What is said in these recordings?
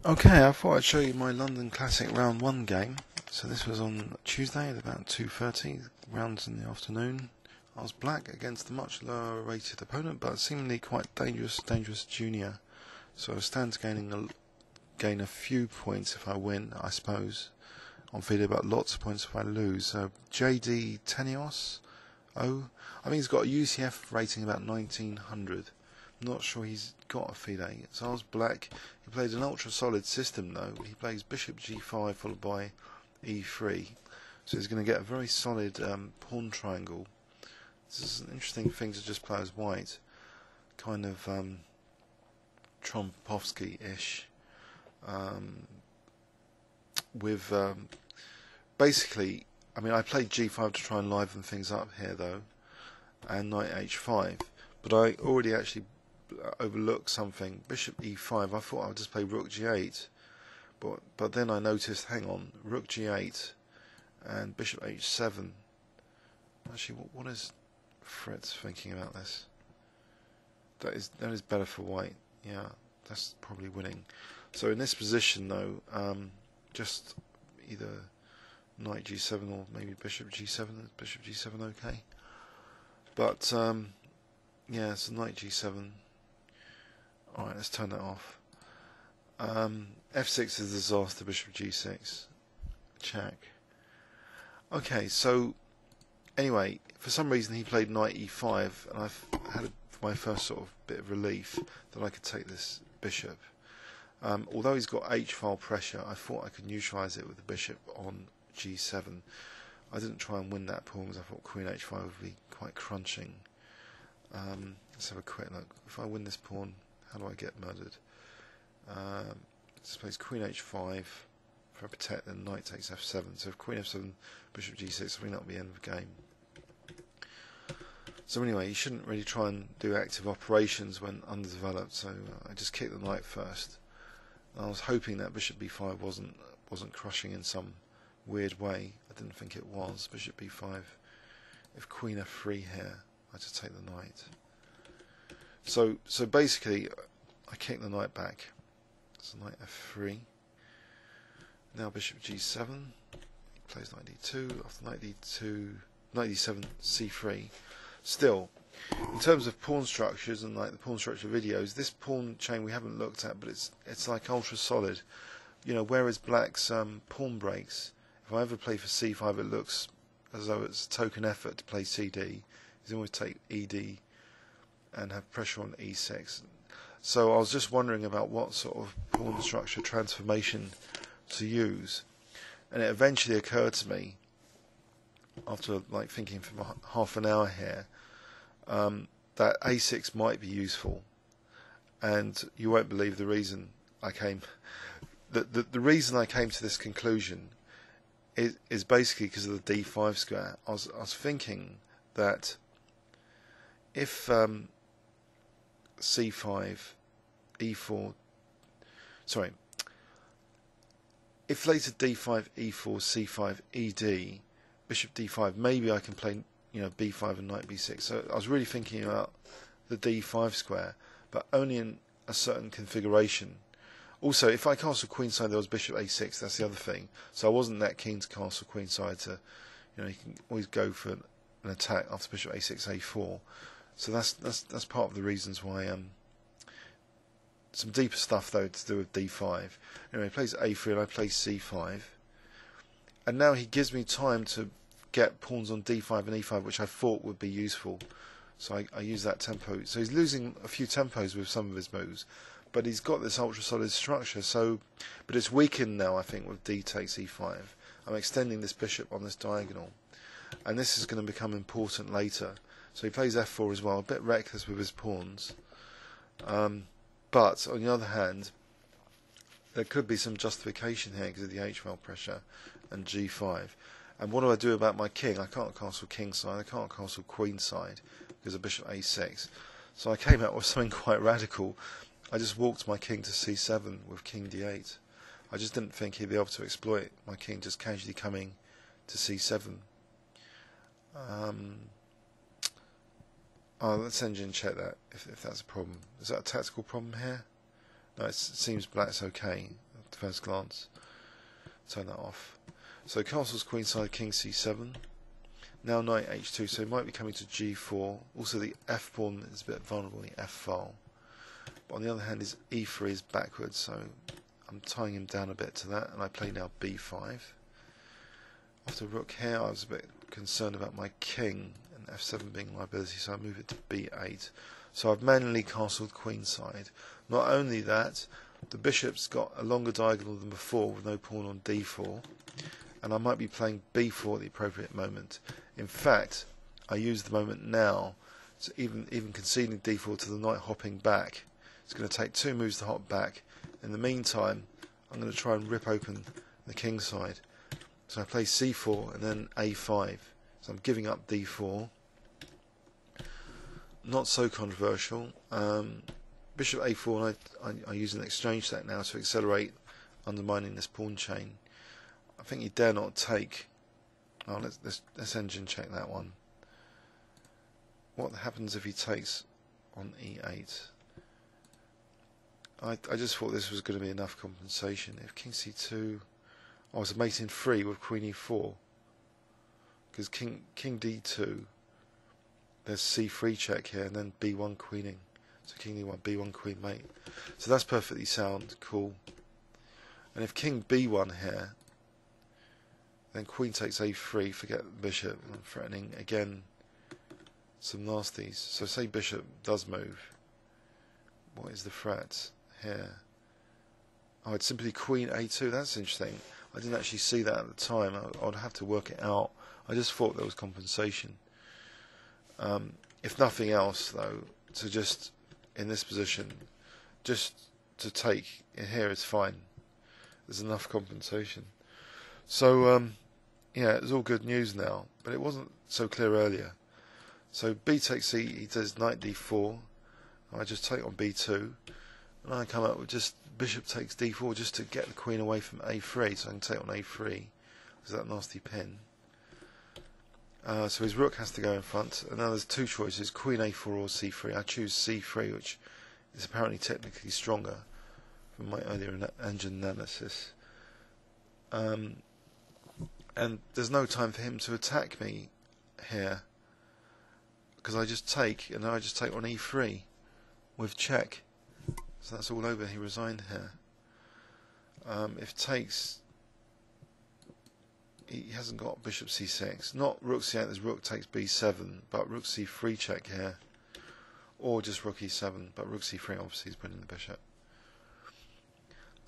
Okay, I thought I'd show you my London Classic Round 1 game. So this was on Tuesday at about 2:30, rounds in the afternoon. I was black against a much lower rated opponent, but seemingly quite dangerous junior. So I stand to gain a few points if I win, I suppose. I'm feeling about lots of points if I lose. So JD Tenioso, I think he's got a UCF rating about 1900. Not sure he's got a FIDE. So I was black. He plays an ultra solid system though. He plays bishop g5 followed by e3. So he's going to get a very solid pawn triangle. This is an interesting thing to just play as white. Kind of Trompovsky-ish. With basically, I mean, I played g5 to try and liven things up here though, and knight h5. But I already actually overlooked something. Bishop e5. I thought I would just play rook g8, but then I noticed, hang on, rook g8 and bishop h7. Actually, what is Fritz thinking about this? That is better for white. Yeah, that's probably winning. So in this position though, just either knight g7 or maybe bishop g7. Is bishop g7 okay? But yeah, so knight g7. Alright, let's turn that off. f6 is a disaster, bishop g6. Check. Okay, so anyway, for some reason he played knight e5, and I've had my first sort of bit of relief that I could take this bishop. Although he's got h-file pressure, I thought I could neutralise it with the bishop on g7. I didn't try and win that pawn because I thought queen h5 would be quite crunching. Let's have a quick look. If I win this pawn, how do I get murdered? Let's place queen h5. If I protect, then knight takes f7. So if queen f7, bishop g6, I think that'll be the end of the game. So anyway, you shouldn't really try and do active operations when underdeveloped. So I just kicked the knight first. I was hoping that bishop b5 wasn't crushing in some weird way. I didn't think it was. Bishop b5. If queen f3 here, I just take the knight. So basically, I kick the knight back. So knight f3. Now bishop g7. Plays knight d2. After knight d2, knight d7, c3. Still, in terms of pawn structures and like the pawn structure videos, this pawn chain we haven't looked at, but it's like ultra solid. You know, whereas black's pawn breaks, if I ever play for c5, it looks as though it's a token effort to play cd. He's always take ed and have pressure on e6. So I was just wondering about what sort of pawn structure transformation to use, and it eventually occurred to me after like thinking for half an hour here that a6 might be useful, and you won't believe the reason I came. The reason I came to this conclusion is basically because of the d5 square. I was thinking that if c5, e4, sorry, if later d5, e4, c5, ed, bishop d5, maybe I can play, you know, b5 and knight b6. So I was really thinking about the d5 square, but only in a certain configuration. Also, if I castle queenside, there was bishop a6. That's the other thing. So I wasn't that keen to castle queenside. To, you know, you can always go for an attack after bishop a6, a4. So that's part of the reasons why. Some deeper stuff though to do with d5. Anyway, he plays a3 and I play c5, and now he gives me time to get pawns on d5 and e5, which I thought would be useful. So I use that tempo. So he's losing a few tempos with some of his moves, but he's got this ultra solid structure. So, but it's weakened now, I think, with d takes e5. I'm extending this bishop on this diagonal, and this is going to become important later. So he plays f4 as well, a bit reckless with his pawns. But on the other hand, there could be some justification here because of the h-file pressure and g5. And what do I do about my king? I can't castle kingside, I can't castle queenside because of bishop a6. So I came out with something quite radical. I just walked my king to c7 with king d8. I just didn't think he'd be able to exploit my king just casually coming to c7. Oh, let's engine check that if that's a problem. Is that a tactical problem here? No, it seems black's okay. at first glance. Turn that off. So castle's queenside, king c7. Now knight h2, so he might be coming to g4. Also the f pawn is a bit vulnerable in the f file. But on the other hand, his e3 is backwards, so I'm tying him down a bit to that, and I play now b5. After rook here, I was a bit concerned about my king and f7 being liability, so I move it to b8. So I've manually castled queenside. Not only that, the bishop's got a longer diagonal than before with no pawn on d4, and I might be playing b4 at the appropriate moment. In fact, I use the moment now, so even conceding d4 to the knight hopping back. It's going to take 2 moves to hop back. In the meantime, I'm going to try and rip open the king side. So I play c4 and then a5. So I'm giving up d4. Not so controversial. Bishop a4, and I use an exchange stack now to accelerate undermining this pawn chain. I think you dare not take. Oh, let's engine check that one. What happens if he takes on e8? I just thought this was going to be enough compensation. If king c2, I was a mate in 3 with queen e4, because king d2, there's c3 check here, and then b1 queening. So king e1, b1 queen mate. So that's perfectly sound, cool. And if king b1 here, then queen takes a3, forget the bishop, I'm threatening again some nasties. So say bishop does move. What is the threat here? Oh, it's simply queen a2. That's interesting. I didn't actually see that at the time. I would have to work it out. I just thought there was compensation. If nothing else, though, to just, in this position, just to take in here is fine. There's enough compensation. So, yeah, it's all good news now, but it wasn't so clear earlier. So b takes c, he does knight d4. I just take on b2, and I come up with just bishop takes d4 just to get the queen away from a3, so I can take on a3 because that nasty pin. So his rook has to go in front, and now there's 2 choices: queen a4 or c3. I choose c3, which is apparently technically stronger from my earlier engine analysis. And there's no time for him to attack me here, because I just take, and then I just take on e3 with check. So that's all over. He resigned here. If takes, he hasn't got bishop c6. Not rook c8. There's rook takes b7, but rook c3 check here, or just rook e7. But rook c3 obviously is winning the bishop.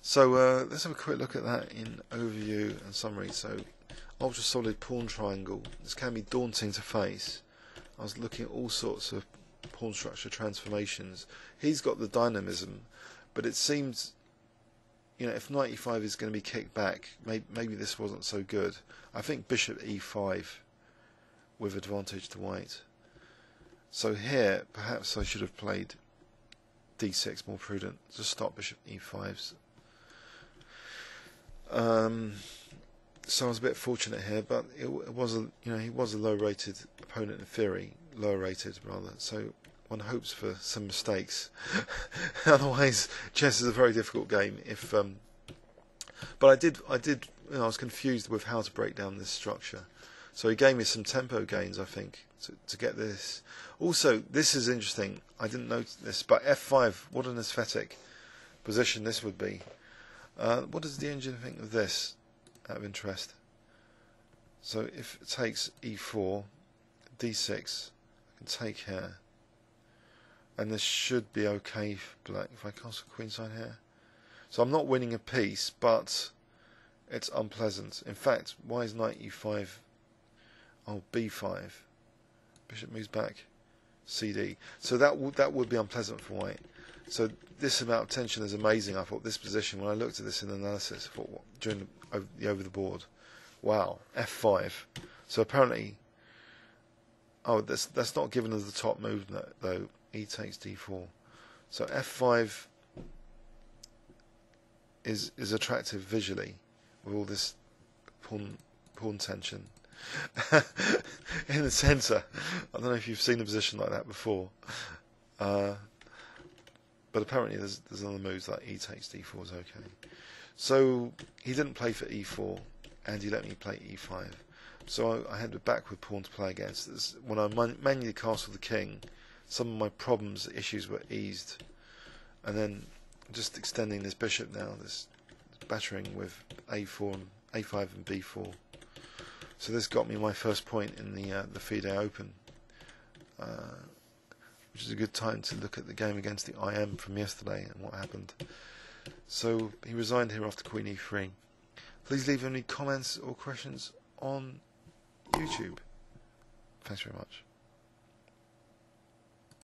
So let's have a quick look at that in overview and summary. So ultra solid pawn triangle. This can be daunting to face. I was looking at all sorts of pawn structure transformations. He's got the dynamism, but it seems, you know, if knight e5 is going to be kicked back, maybe this wasn't so good. I think bishop e5 with advantage to white. So here, perhaps I should have played d6, more prudent, to stop bishop e5's. So I was a bit fortunate here, but it was a, you know, he was a low-rated opponent in theory, lower-rated rather. So one hopes for some mistakes. Otherwise, chess is a very difficult game. If, but I did, you know, I was confused with how to break down this structure. So he gave me some tempo gains, I think, to get this. Also, this is interesting. I didn't notice this, but f5. What an aesthetic position this would be. What does the engine think of this? Out of interest. So if it takes e4, d6, I can take here, and this should be okay for black if I castle queenside here. So I'm not winning a piece, but it's unpleasant. In fact, why is knight e5? Oh, b5. Bishop moves back. cd. So that would be unpleasant for white. So this amount of tension is amazing. I thought this position, when I looked at this in analysis, I thought, what, during the over the board, wow, f5. So apparently, oh, that's not given as the top move though. E takes d4. So f5 is attractive visually with all this pawn tension in the centre. I don't know if you've seen a position like that before. But apparently there's other moves like e takes d4 is okay. So he didn't play for e4, and he let me play e5. So I had a backward pawn to play against. When I manually castled the king, some of my problems, issues were eased. And then just extending this bishop now, this battering with a4, and a5 and b4. So this got me my first point in the FIDE Open, which is a good time to look at the game against the IM from yesterday and what happened. So he resigned here after queen e3. Please leave any comments or questions on YouTube. Thanks very much.